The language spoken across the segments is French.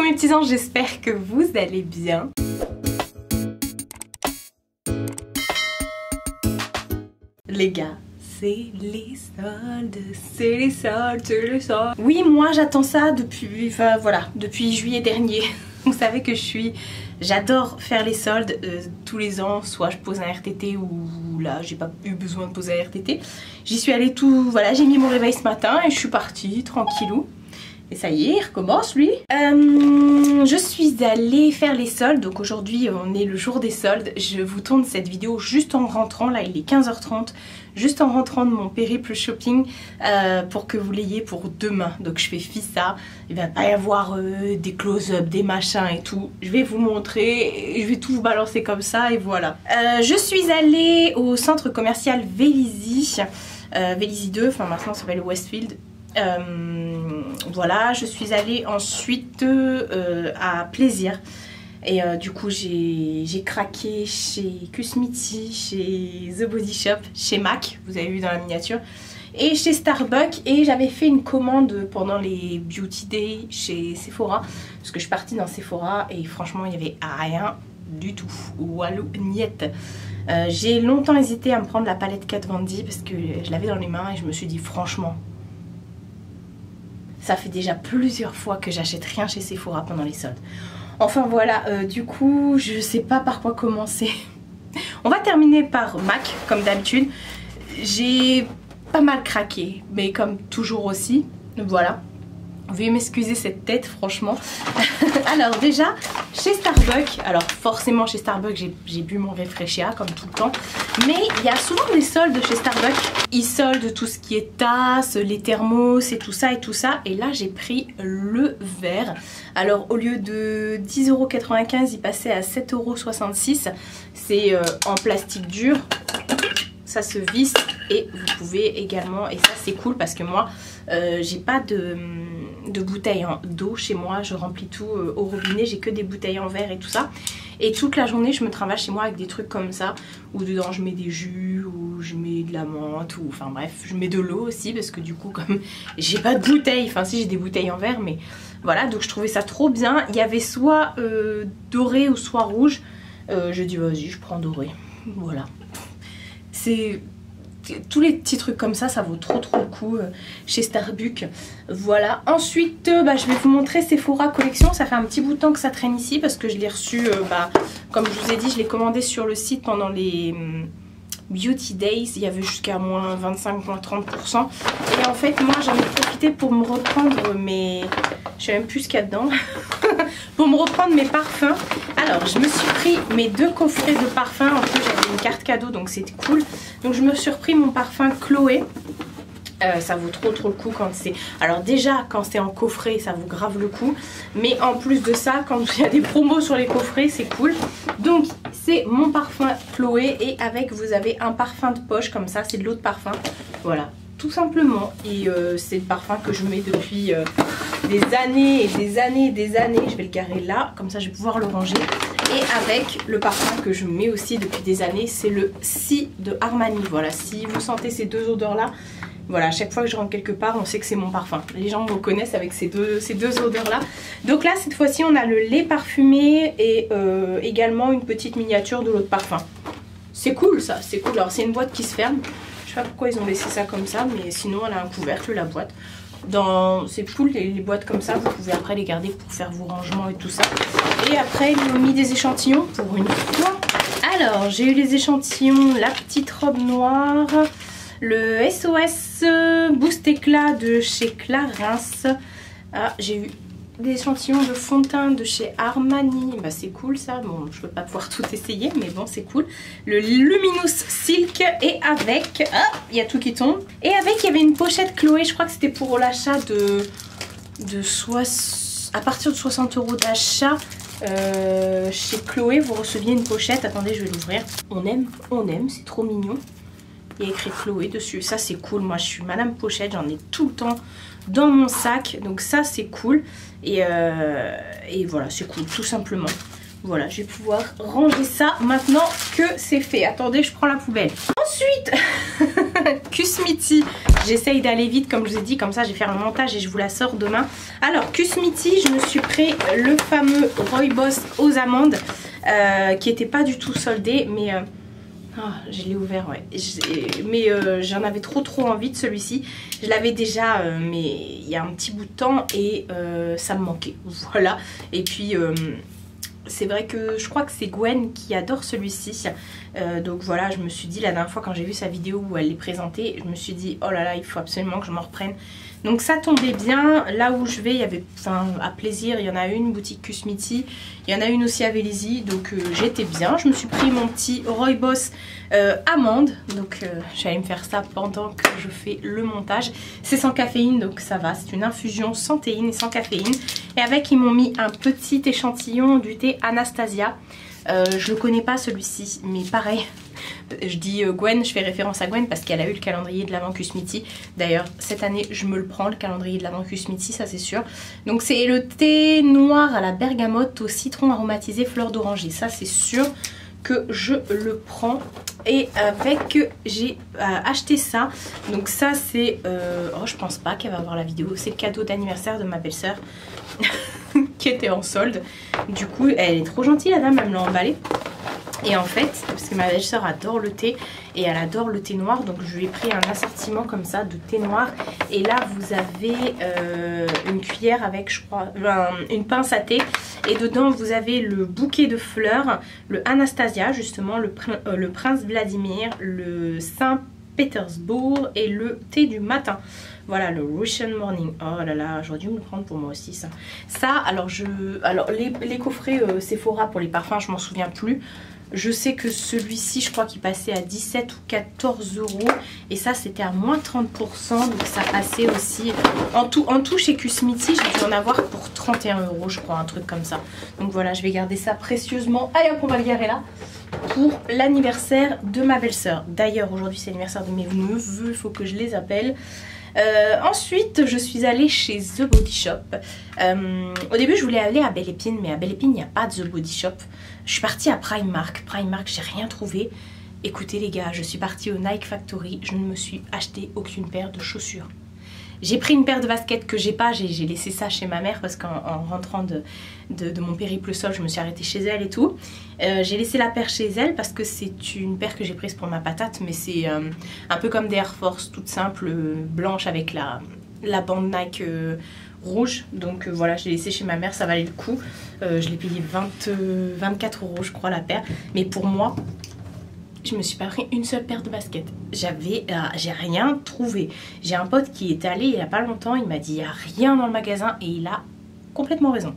Coucou mes petits anges, j'espère que vous allez bien. Les gars, c'est les soldes, c'est les soldes, c'est les soldes. Oui, moi j'attends ça depuis, enfin voilà, depuis juillet dernier. Vous savez que j'adore faire les soldes tous les ans, soit je pose un RTT ou là j'ai pas eu besoin de poser un RTT. J'y suis allée voilà, j'ai mis mon réveil ce matin et je suis partie tranquillou. Et ça y est, il recommence lui. Je suis allée faire les soldes, donc aujourd'hui on est le jour des soldes. Je vous tourne cette vidéo juste en rentrant, là il est 15h30, juste en rentrant de mon périple shopping pour que vous l'ayez pour demain. Donc je fais fi ça, il va pas y avoir des close-up, des machins et tout. Je vais vous montrer, je vais tout vous balancer comme ça et voilà. Je suis allée au centre commercial Vélizy, Vélizy 2, enfin maintenant ça s'appelle Westfield. Voilà, je suis allée ensuite à Plaisir et du coup j'ai craqué chez Cusmiti, chez The Body Shop, chez MAC, vous avez vu dans la miniature, et chez Starbucks. Et j'avais fait une commande pendant les Beauty Day chez Sephora parce que je suis partie dans Sephora et franchement il n'y avait rien du tout, walou niette. J'ai longtemps hésité à me prendre la palette Kat Von D parce que je l'avais dans les mains et je me suis dit franchement, ça fait déjà plusieurs fois que j'achète rien chez Sephora pendant les soldes. Enfin voilà, du coup, je sais pas par quoi commencer. On va terminer par MAC, comme d'habitude. J'ai pas mal craqué, mais comme toujours aussi. Voilà. Veuillez m'excuser cette tête, franchement. Alors déjà, chez Starbucks, alors forcément chez Starbucks, j'ai bu mon Refreshia comme tout le temps. Mais il y a souvent des soldes chez Starbucks. Ils soldent tout ce qui est tasses, les thermos et tout ça et tout ça. Et là, j'ai pris le verre. Alors au lieu de 10,95 €, il passait à 7,66 €. C'est en plastique dur. Ça se visse et vous pouvez également, et ça c'est cool parce que moi j'ai pas de bouteille d'eau chez moi, je remplis tout au robinet, j'ai que des bouteilles en verre et tout ça. Et toute la journée je me travaille chez moi avec des trucs comme ça, où dedans je mets des jus, ou je mets de la menthe, ou enfin bref, je mets de l'eau aussi parce que du coup comme j'ai pas de bouteille, enfin si j'ai des bouteilles en verre, mais voilà, donc je trouvais ça trop bien. Il y avait soit doré ou soit rouge, je dis vas-y je prends doré, voilà. C'est tous les petits trucs comme ça, ça vaut trop le coup chez Starbucks. Voilà. Ensuite, je vais vous montrer Sephora Collection. Ça fait un petit bout de temps que ça traîne ici parce que je l'ai reçu, comme je vous ai dit, je l'ai commandé sur le site pendant les Beauty Days. Il y avait jusqu'à moins 25, moins 30%. Et en fait, moi, j'en ai profité pour me reprendre mes... Je sais même plus ce qu'il y a dedans. Pour me reprendre mes parfums. Alors, je me suis pris mes 2 coffrets de parfums. En plus, j'avais une carte cadeau, donc c'était cool. Donc, je me suis repris mon parfum Chloé. Ça vaut trop le coup quand c'est... Alors déjà, quand c'est en coffret, ça vaut grave le coup. Mais en plus de ça, quand il y a des promos sur les coffrets, c'est cool. Donc, c'est mon parfum Chloé. Et avec, vous avez un parfum de poche, comme ça. C'est de l'eau de parfum. Voilà, tout simplement. Et c'est le parfum que je mets depuis... des années et des années et des années. Je vais le garer là, comme ça je vais pouvoir le ranger. Et avec le parfum que je mets aussi depuis des années, c'est le Si de Armani. Voilà, si vous sentez ces 2 odeurs là, voilà, à chaque fois que je rentre quelque part, on sait que c'est mon parfum. Les gens me reconnaissent avec ces deux odeurs là. Donc là, cette fois-ci, on a le lait parfumé et également une petite miniature de l'eau de parfum. C'est cool ça, c'est cool. Alors c'est une boîte qui se ferme. Je sais pas pourquoi ils ont laissé ça comme ça, mais sinon elle a un couvercle, la boîte. C'est cool les boîtes comme ça, vous pouvez après les garder pour faire vos rangements et tout ça. Et après ils m'ont mis des échantillons pour une fois. Alors j'ai eu les échantillons, la petite robe noire, le SOS Boost Éclat de chez Clarins. Ah, j'ai eu des échantillons de fond de teint de chez Armani, bah c'est cool ça, bon je peux pas pouvoir tout essayer mais bon c'est cool. Le Luminous Silk et avec, ah il y a tout qui tombe, et avec il y avait une pochette Chloé, je crois que c'était pour l'achat à partir de 60 € d'achat chez Chloé, vous receviez une pochette, attendez je vais l'ouvrir, on aime, c'est trop mignon. Il y a écrit Chloé dessus, ça c'est cool, moi je suis madame pochette, j'en ai tout le temps dans mon sac, donc ça c'est cool. Et voilà, c'est cool tout simplement. Voilà, je vais pouvoir ranger ça maintenant que c'est fait. Attendez, je prends la poubelle. Ensuite Kusmiti, j'essaye d'aller vite comme je vous ai dit, comme ça je vais faire le montage et je vous la sors demain. Alors Kusmiti, je me suis pris le fameux Rooibos aux amandes qui était pas du tout soldé, mais je l'ai ouvert, ouais. Mais j'en avais trop envie de celui-ci. Je l'avais déjà, mais il y a un petit bout de temps et ça me manquait. Voilà. Et puis c'est vrai que je crois que c'est Gwen qui adore celui-ci. Donc voilà, je me suis dit la dernière fois quand j'ai vu sa vidéo où elle les présentait, je me suis dit oh là là, il faut absolument que je m'en reprenne. Donc ça tombait bien, là où je vais, il y avait, enfin à Plaisir, il y en a une, boutique Kusmiti, il y en a une aussi à Vélizy, donc j'étais bien. Je me suis pris mon petit Rooibos amande, donc j'allais me faire ça pendant que je fais le montage. C'est sans caféine, donc ça va, c'est une infusion sans théine et sans caféine. Et avec, ils m'ont mis un petit échantillon du thé Anastasia. Je le connais pas celui-ci, mais pareil, je dis Gwen, je fais référence à Gwen parce qu'elle a eu le calendrier de l'Avent Kusmiti. D'ailleurs cette année je me le prends, le calendrier de l'Avent Kusmiti, ça c'est sûr. Donc c'est le thé noir à la bergamote au citron aromatisé fleur d'oranger, ça c'est sûr que je le prends. Et avec, j'ai acheté ça, donc ça c'est oh je pense pas qu'elle va voir la vidéo, c'est le cadeau d'anniversaire de ma belle-sœur qui était en solde. Du coup elle est trop gentille la dame, elle me l'a emballé. Et en fait, parce que ma belle-sœur adore le thé et elle adore le thé noir, donc je lui ai pris un assortiment comme ça de thé noir. Et là vous avez une cuillère avec, je crois, une pince à thé. Et dedans vous avez le bouquet de fleurs, le Anastasia justement, le prince Vladimir, le Saint-Pétersbourg et le thé du matin. Voilà, le Russian Morning. Oh là là, j'aurais dû me le prendre pour moi aussi ça. Ça, alors les coffrets Sephora pour les parfums, je m'en souviens plus. Je sais que celui-ci, je crois qu'il passait à 17 ou 14 euros. Et ça, c'était à moins 30%. Donc ça passait aussi. En tout chez Kusmiti, j'ai dû en avoir pour 31 euros, je crois, un truc comme ça. Donc voilà, je vais garder ça précieusement. Allez hop, on va le garer là. Pour l'anniversaire de ma belle-sœur. D'ailleurs, aujourd'hui, c'est l'anniversaire de mes neveux. Il faut que je les appelle. Ensuite je suis allée chez The Body Shop. Au début je voulais aller à Belle Épine, mais à Belle Épine il n'y a pas de The Body Shop. Je suis partie à Primark, j'ai rien trouvé. Écoutez les gars, je suis partie au Nike Factory, je ne me suis acheté aucune paire de chaussures. J'ai pris une paire de baskets que j'ai pas, j'ai laissé ça chez ma mère parce qu'en rentrant de mon périple sol, je me suis arrêtée chez elle et tout. J'ai laissé la paire chez elle parce que c'est une paire que j'ai prise pour ma patate, mais c'est un peu comme des Air Force, toute simple, blanche avec la bande Nike rouge. Donc voilà, je l'ai laissé chez ma mère, ça valait le coup. Je l'ai payé 24 euros je crois la paire, mais pour moi... je me suis pas pris une seule paire de baskets. J'ai rien trouvé. J'ai un pote qui est allé il y a pas longtemps, il m'a dit il n'y a rien dans le magasin et il a complètement raison.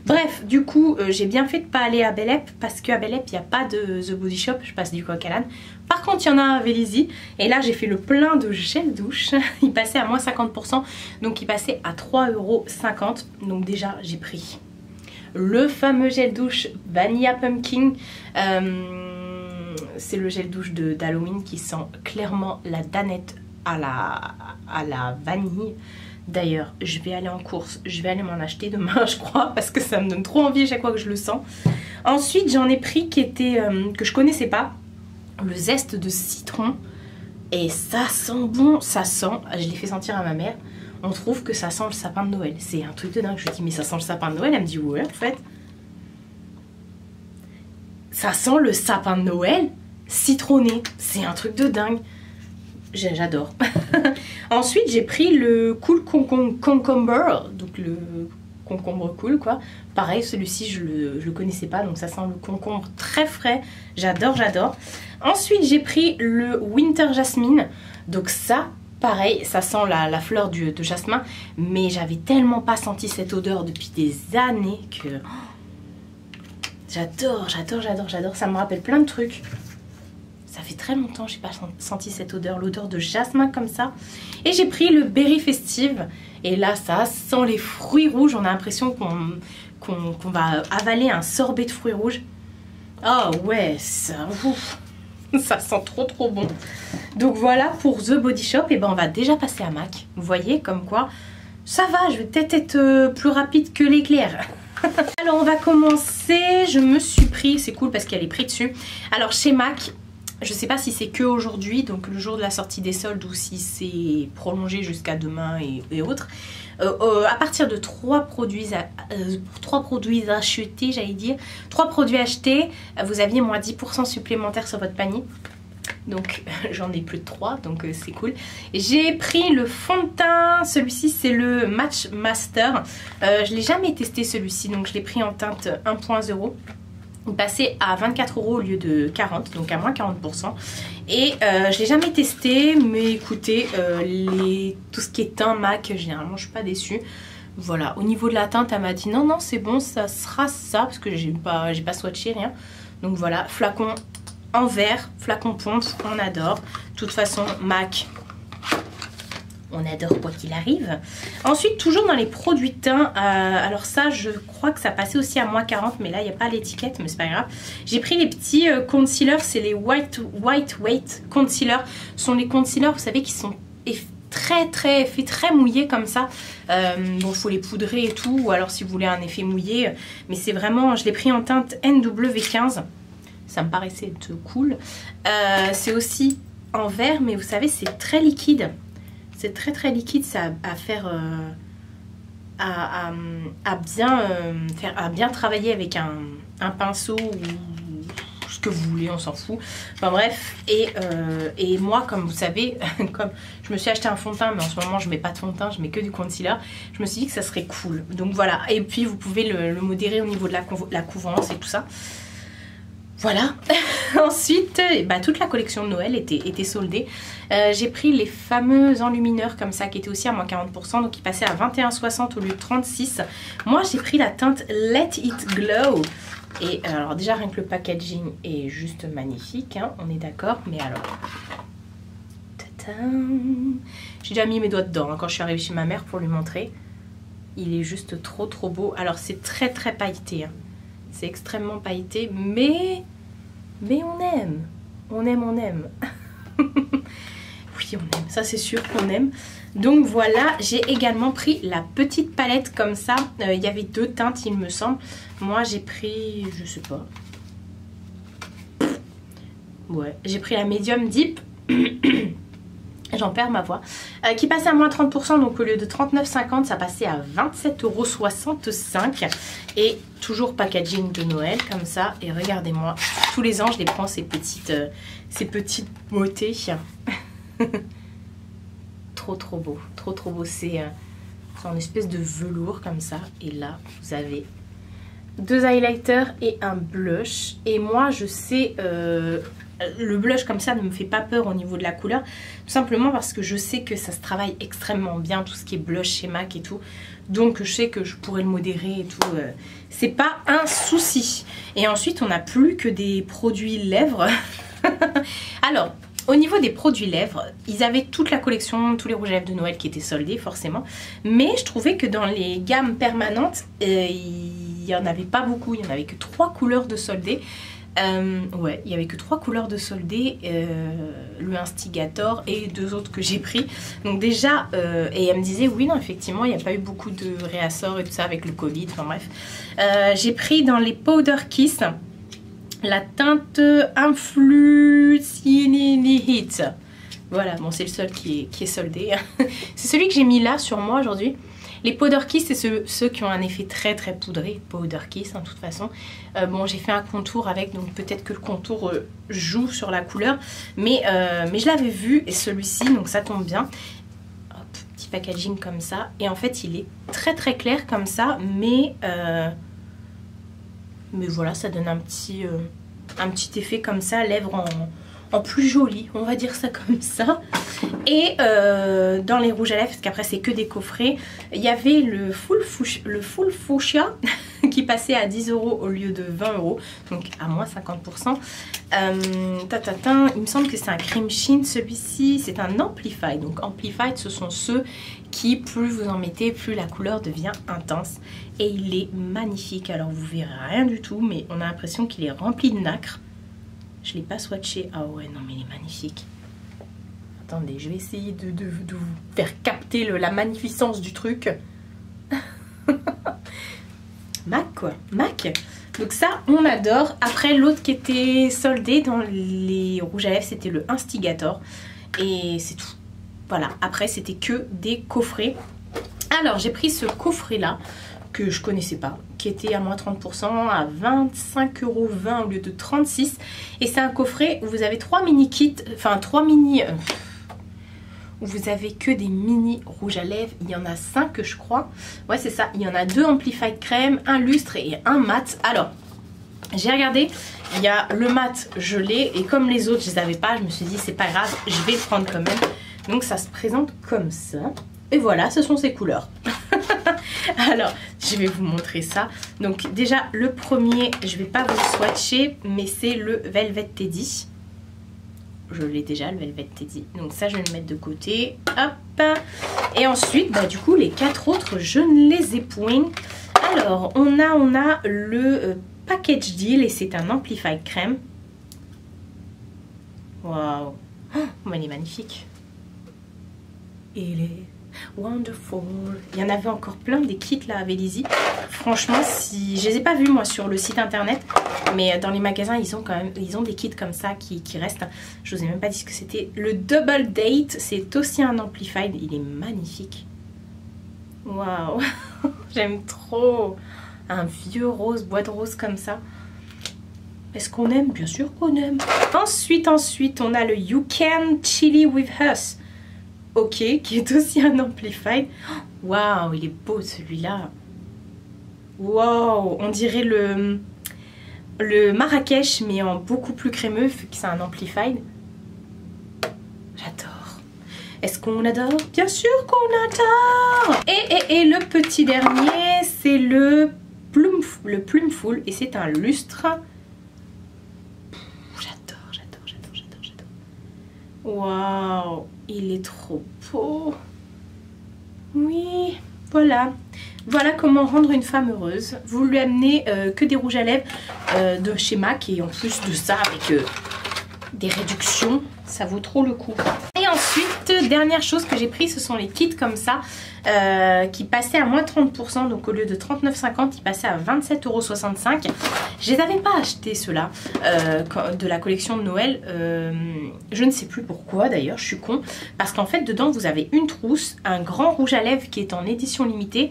Bref, du coup, j'ai bien fait de pas aller à Belle Épine parce qu'à Belle Épine, il n'y a pas de The Body Shop, je passe du coq à l'âne. Par contre, il y en a à Vélizy et là, j'ai fait le plein de gel douche. Il passait à moins 50%, donc il passait à 3,50 €. Donc déjà, j'ai pris le fameux gel douche Vanilla Pumpkin. C'est le gel douche d'Halloween qui sent clairement la danette à la vanille. D'ailleurs, je vais aller en course, je vais aller m'en acheter demain je crois parce que ça me donne trop envie à chaque fois que je le sens. Ensuite, j'en ai pris qui était que je connaissais pas, le zeste de citron. Et ça sent bon, ça sent, je l'ai fait sentir à ma mère, on trouve que ça sent le sapin de Noël. C'est un truc de dingue, je lui dis mais ça sent le sapin de Noël, elle me dit ouais en fait. Ça sent le sapin de Noël citronné, c'est un truc de dingue. J'adore. Ensuite j'ai pris le Cool Concomber, donc le concombre cool quoi. Pareil, celui-ci je le connaissais pas, donc ça sent le concombre très frais. J'adore. Ensuite j'ai pris le Winter Jasmine, donc ça pareil, ça sent la fleur de jasmin, mais j'avais tellement pas senti cette odeur depuis des années que... J'adore, ça me rappelle plein de trucs. Ça fait très longtemps que j'ai pas senti cette odeur, l'odeur de jasmin comme ça. Et j'ai pris le Berry Festive. Et là, ça sent les fruits rouges. On a l'impression qu'on va avaler un sorbet de fruits rouges. Oh ouais, ça sent trop bon. Donc voilà pour The Body Shop. Et ben on va déjà passer à MAC. Vous voyez comme quoi ça va, je vais peut-être être plus rapide que l'éclair. Alors on va commencer. Je me suis pris, c'est cool parce qu'il y a les prix dessus. Alors chez MAC, Je sais pas si c'est que aujourd'hui, donc le jour de la sortie des soldes, ou si c'est prolongé jusqu'à demain et autres. À partir de 3 produits achetés, j'allais dire, 3 produits achetés, vous aviez moins 10% supplémentaire sur votre panier. Donc j'en ai plus de 3, donc c'est cool. J'ai pris le fond de teint, celui-ci c'est le Match Master. Je l'ai jamais testé celui-ci, donc je l'ai pris en teinte 1.0. Il passait à 24 € au lieu de 40, donc à moins 40%. Et je l'ai jamais testé, mais écoutez, tout ce qui est teint MAC, généralement je suis pas déçue. Voilà, au niveau de la teinte, elle m'a dit non, non, c'est bon, ça sera ça, parce que j'ai pas swatché, rien. Donc voilà, flacon en verre, flacon pompe, on adore. De toute façon, MAC, on adore quoi qu'il arrive. Ensuite, toujours dans les produits teint, alors ça, je crois que ça passait aussi à moins 40, mais là, il n'y a pas l'étiquette, mais c'est pas grave. J'ai pris les petits concealers, c'est les White Weight Concealer. Ce sont les concealers, vous savez, qui sont effet très mouillé comme ça. Bon, il faut les poudrer et tout, ou alors si vous voulez un effet mouillé. Mais c'est vraiment, je l'ai pris en teinte NW15. Ça me paraissait être cool. C'est aussi en verre, mais vous savez, c'est très liquide. C'est très liquide, ça à faire à bien travailler avec un pinceau ou ce que vous voulez, on s'en fout. Enfin bref, et moi, comme vous savez, comme je me suis acheté un fond de teint, mais en ce moment je mets pas de fond de teint, je mets que du concealer, je me suis dit que ça serait cool. Donc voilà, et puis vous pouvez le modérer au niveau de la couvrance et tout ça. Voilà. Ensuite, bah, toute la collection de Noël était soldée. J'ai pris les fameux enlumineurs comme ça qui étaient aussi à moins 40%, donc ils passaient à 21,60 au lieu de 36. Moi j'ai pris la teinte Let It Glow. Et alors déjà rien que le packaging est juste magnifique, hein, on est d'accord. Mais alors, j'ai déjà mis mes doigts dedans hein, quand je suis arrivée chez ma mère pour lui montrer. Il est juste trop beau. Alors c'est très pailleté, hein. C'est extrêmement pailleté, mais on aime. On aime. Oui, on aime. Ça, c'est sûr qu'on aime. Donc voilà, j'ai également pris la petite palette comme ça. Il y avait 2 teintes, il me semble. Moi, j'ai pris, je sais pas. Ouais, j'ai pris la Medium Deep. J'en perds ma voix. Qui passait à moins 30%, donc au lieu de 39,50, ça passait à 27,65 €. Et toujours packaging de Noël, comme ça. Et regardez-moi, tous les ans, je les prends, ces petites beautés. Trop beau. Trop beau. C'est en espèce de velours, comme ça. Et là, vous avez 2 highlighters et un blush. Et moi, je sais... le blush comme ça ne me fait pas peur au niveau de la couleur, tout simplement parce que je sais que ça se travaille extrêmement bien, tout ce qui est blush chez MAC et tout, donc je sais que je pourrais le modérer et tout, c'est pas un souci. Et ensuite on n'a plus que des produits lèvres. Alors au niveau des produits lèvres, ils avaient toute la collection, tous les rouges à lèvres de Noël qui étaient soldés forcément, mais je trouvais que dans les gammes permanentes, il n'y en avait pas beaucoup, il n'y en avait que 3 couleurs de soldés. Ouais, il n'y avait que 3 couleurs de soldés, le Instigator et 2 autres que j'ai pris. Donc déjà, et elle me disait oui, non, effectivement, il n'y a pas eu beaucoup de réassorts et tout ça avec le Covid, enfin bref. J'ai pris dans les Powder Kiss la teinte Influence Heat. Voilà, bon, c'est le seul qui est soldé. C'est celui que j'ai mis là sur moi aujourd'hui. Les Powder Kiss, c'est ceux qui ont un effet très poudré. Powder Kiss, hein, de toute façon. Bon, j'ai fait un contour avec, donc peut-être que le contour joue sur la couleur. Mais je l'avais vu, et celui-ci, donc ça tombe bien. Hop, petit packaging comme ça. Et en fait, il est très clair comme ça. Mais voilà, ça donne un petit effet comme ça, lèvres en plus joli, on va dire ça comme ça. Et dans les rouges à lèvres, parce qu'après c'est que des coffrets, il y avait le full fuchsia qui passait à 10 € au lieu de 20 €, donc à moins 50%. Il me semble que c'est un cream sheen, celui-ci c'est un amplified. Donc amplified, ce sont ceux qui, plus vous en mettez, plus la couleur devient intense. Et il est magnifique, alors vous verrez rien du tout, mais on a l'impression qu'il est rempli de nacre. Je ne l'ai pas swatché. Ah ouais, non mais il est magnifique. Attendez, je vais essayer de vous faire capter la magnificence du truc. MAC quoi. MAC. Donc ça, on adore. Après, l'autre qui était soldé dans les rouges à lèvres, c'était le Instigator. Et c'est tout. Voilà, après, c'était que des coffrets. Alors, j'ai pris ce coffret-là, que je connaissais pas, qui était à moins 30%, à 25,20 € au lieu de 36 €. Et c'est un coffret où vous avez 3 mini kits, enfin 3 mini... où vous avez que des mini rouges à lèvres. Il y en a 5 je crois. Ouais c'est ça, il y en a 2 Amplified Crème, un lustre et un mat. Alors, j'ai regardé, il y a le mat, je l'ai. Et comme les autres je les avais pas, je me suis dit c'est pas grave, je vais le prendre quand même. Donc ça se présente comme ça. Et voilà, ce sont ses couleurs. Alors, je vais vous montrer ça. Donc déjà, le premier, je vais pas vous le swatcher, mais c'est le Velvet Teddy. Je l'ai déjà, le Velvet Teddy. Donc ça, je vais le mettre de côté. Hop. Et ensuite, bah, du coup, les 4 autres, je ne les ai point. Alors, on a le Package Deal et c'est un Amplified Crème. Waouh. Oh, il est magnifique. Il est wonderful. Il y en avait encore plein des kits là à Vélizy. Franchement, si je les ai pas vus moi sur le site internet, mais dans les magasins ils ont quand même des kits comme ça qui restent. Je vous ai même pas dit ce que c'était. Le Double Date, c'est aussi un Amplified. Il est magnifique. Waouh. J'aime trop. Un vieux rose, boîte rose comme ça. Est-ce qu'on aime? Bien sûr qu'on aime. Ensuite, on a le You Can Chili With Us. Ok, qui est aussi un Amplified. Waouh, il est beau celui-là. Waouh, on dirait le Marrakech, mais en beaucoup plus crémeux, vu que c'est un Amplified. J'adore. Est-ce qu'on adore? Bien sûr qu'on adore. Et le petit dernier, c'est le Plumful, et c'est un lustre. J'adore. Waouh, il est trop beau. Oui, voilà. Voilà comment rendre une femme heureuse. Vous lui amenez que des rouges à lèvres de chez MAC, et en plus de ça avec des réductions, ça vaut trop le coup. Et ensuite, dernière chose que j'ai pris, ce sont les kits comme ça qui passaient à moins 30%, donc au lieu de 39,50 ils passaient à 27,65 €. Je les avais pas achetés ceux-là de la collection de Noël. Je ne sais plus pourquoi d'ailleurs, je suis con, parce qu'en fait dedans vous avez une trousse, un grand rouge à lèvres qui est en édition limitée,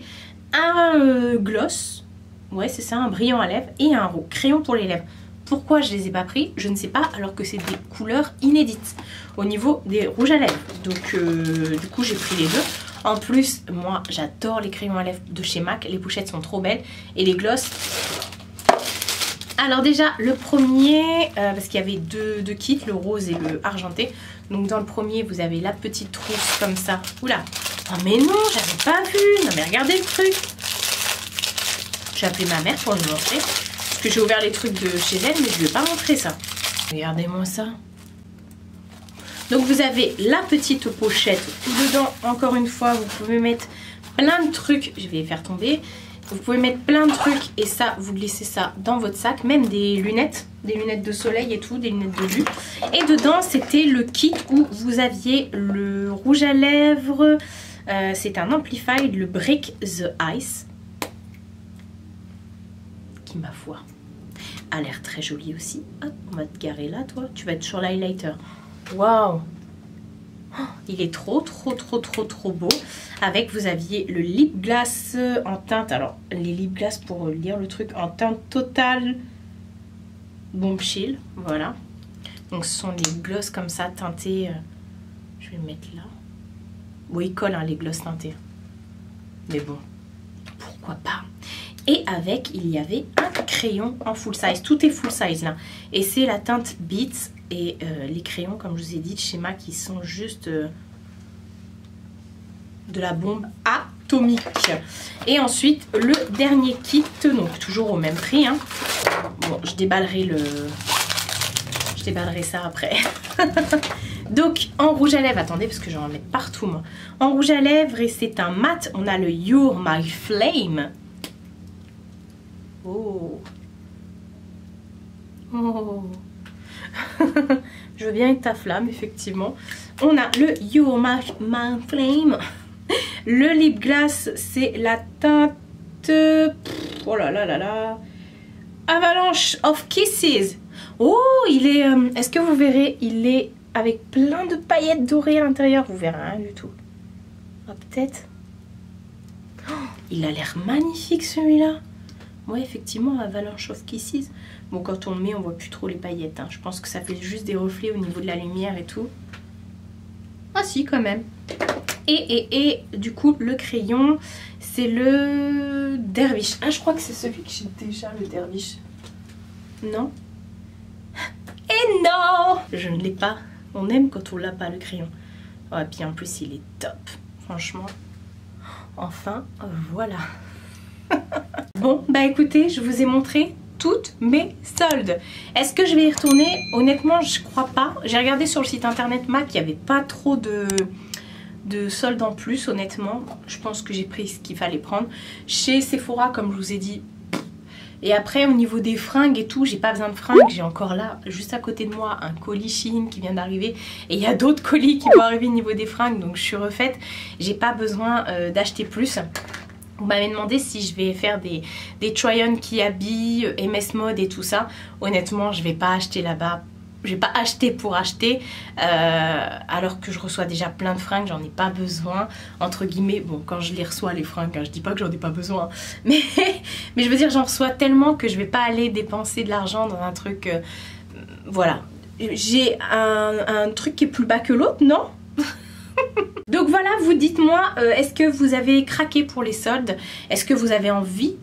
un gloss, ouais c'est ça, un brillant à lèvres, et un crayon pour les lèvres. Pourquoi je les ai pas pris, je ne sais pas, alors que c'est des couleurs inédites au niveau des rouges à lèvres. Donc du coup j'ai pris les deux. En plus, moi j'adore les crayons à lèvres de chez MAC, les pochettes sont trop belles. Et les gloss. Alors déjà le premier, parce qu'il y avait deux kits, le rose et le argenté. Donc dans le premier vous avez la petite trousse comme ça. Oula, oh mais non, j'avais pas vu. Non mais regardez le truc. J'ai appelé ma mère pour lui montrer. Parce que j'ai ouvert les trucs de chez elle, mais je ne lui ai pas montré ça. Regardez-moi ça. Donc vous avez la petite pochette où dedans, encore une fois, vous pouvez mettre plein de trucs. Je vais les faire tomber. Vous pouvez mettre plein de trucs et ça, vous glissez ça dans votre sac. Même des lunettes de soleil et tout, des lunettes de vue. Et dedans, c'était le kit où vous aviez le rouge à lèvres. C'est un Amplified, le Break the Ice. Qui, ma foi, a l'air très joli aussi. Hop, on va te garer là, toi. Tu vas être sur l'highlighter. Waouh! Il est trop beau. Avec, vous aviez le lip gloss en teinte. Alors, les lip gloss, pour lire le truc, en teinte totale Bombshell. Voilà. Donc, ce sont les gloss comme ça, teintés. Je vais le mettre là. Bon, ils collent, hein, les gloss teintés. Mais bon, pourquoi pas? Et avec, il y avait un crayon en full size. Tout est full size là. Et c'est la teinte Beats. Et les crayons, comme je vous ai dit, de chez MAC, qui sont juste de la bombe atomique. Et ensuite, le dernier kit, donc toujours au même prix. Hein. Bon, je déballerai ça après. Donc, en rouge à lèvres, attendez, parce que j'en mets partout, moi. En rouge à lèvres, et c'est un mat. On a le You're My Flame. Oh. Oh. Je veux bien être ta flamme, effectivement. On a le You're My Flame. Le lip gloss, c'est la teinte... Oh là là là là. Avalanche of Kisses. Oh, il est... est-ce que vous verrez, il est avec plein de paillettes dorées à l'intérieur. Vous verrez rien du tout. Ah, peut-être. Oh, il a l'air magnifique celui-là. Ouais, effectivement, Avalanche of Kisses. Bon, quand on le met, on voit plus trop les paillettes. Hein. Je pense que ça fait juste des reflets au niveau de la lumière et tout. Ah si, quand même. Et du coup, le crayon, c'est le Dervish. Ah, je crois que c'est celui que j'ai déjà, le Dervish. Non? Et non! Je ne l'ai pas. On aime quand on l'a pas, le crayon. Oh, et puis en plus, il est top. Franchement. Enfin, voilà. Bon, bah écoutez, je vous ai montré toutes mes soldes. Est-ce que je vais y retourner? Honnêtement, je crois pas. J'ai regardé sur le site internet MAC, il n'y avait pas trop de soldes en plus, honnêtement. Je pense que j'ai pris ce qu'il fallait prendre. Chez Sephora, comme je vous ai dit. Et après, au niveau des fringues et tout, j'ai pas besoin de fringues. J'ai encore là, juste à côté de moi, un colis Shein qui vient d'arriver. Et il y a d'autres colis qui vont arriver au niveau des fringues. Donc je suis refaite. J'ai pas besoin d'acheter plus. Vous m'avez demandé si je vais faire des try-on qui habillent, MS Mode et tout ça. Honnêtement, je vais pas acheter là-bas. Je vais pas acheter pour acheter alors que je reçois déjà plein de fringues, j'en ai pas besoin, entre guillemets. Bon, quand je les reçois les fringues, hein, je dis pas que j'en ai pas besoin, mais je veux dire, j'en reçois tellement que je vais pas aller dépenser de l'argent dans un truc, voilà. J'ai un truc qui est plus bas que l'autre, non? Donc voilà, vous dites-moi, est-ce que vous avez craqué pour les soldes? Est-ce que vous avez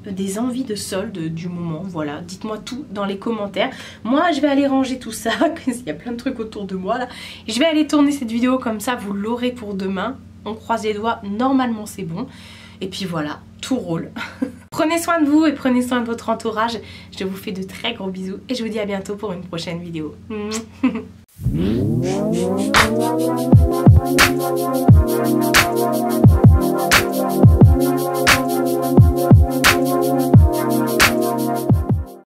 des envies de soldes du moment? Voilà, dites-moi tout dans les commentaires. Moi, je vais aller ranger tout ça, il y a plein de trucs autour de moi là. Je vais aller tourner cette vidéo comme ça, vous l'aurez pour demain. On croise les doigts, normalement c'est bon. Et puis voilà, tout roule. Prenez soin de vous et prenez soin de votre entourage. Je vous fais de très gros bisous et je vous dis à bientôt pour une prochaine vidéo.